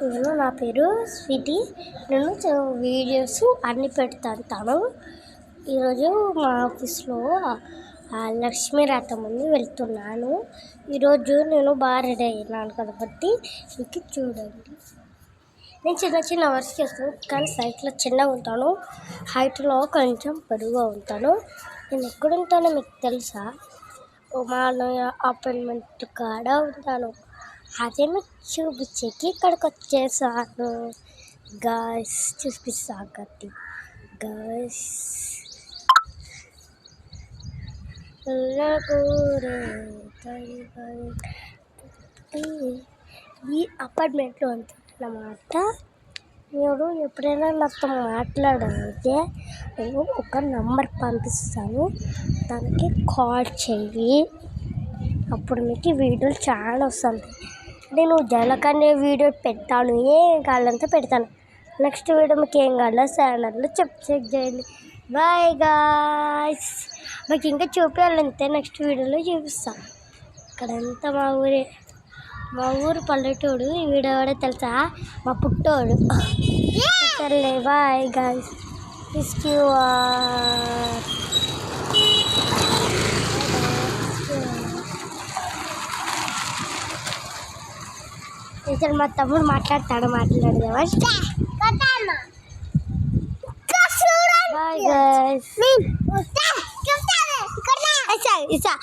నా పేరు స్వీటీ. నేను వీడియోస్ అన్నీ పెడతాను. ఈరోజు మా ఆఫీస్లో లక్ష్మీ రథం ఉంది, వెళ్తున్నాను. ఈరోజు నేను బాగా రెడీ అయినాను కాబట్టి మీకు చూడండి. నేను చిన్న వర్క్ చేస్తాను, కానీ సైట్లో చిన్నగా ఉంటాను. హైట్లో కొంచెం పొడుగుగా ఉంటాను. నేను ఎక్కడ ఉంటానో మీకు తెలుసా? మా అన్నయ్య అపార్ట్మెంట్ కాడ ఉంటాను. అదే మీకు చూపించేకి ఇక్కడికి వచ్చేసాను. గాయ్స్ చూపిస్తా కత్తి. గాయ్స్ ఈ అపార్ట్మెంట్లో ఉంటుందన్నమాట. మీరు ఎప్పుడైనా నాతో మాట్లాడాలంటే నేను ఒక నంబర్ పంపిస్తాను, దానికి కాల్ చెయ్యి. అప్పుడు మీకు వీడియోలు చాలా వస్తుంది. నేను జలకన్య వీడియో పెడతాను, ఏం కావాలంటే పెడతాను. నెక్స్ట్ వీడియో మీకు ఏం కావాలో ఛానల్లో చెక్ చేయండి. Bye guys. మీకు ఇంకా చూపించాలంటే నెక్స్ట్ వీడియోలో చూపిస్తాను. ఇక్కడంతా మా ఊరు పల్లెటూడు. ఈ వీడియో కూడా తెలుసా? మా పుట్టోడు. సరే బాయ్ గాయ్స్. ఇతను మా తమ్ముడు మాట్లాడదామా? Bye guys.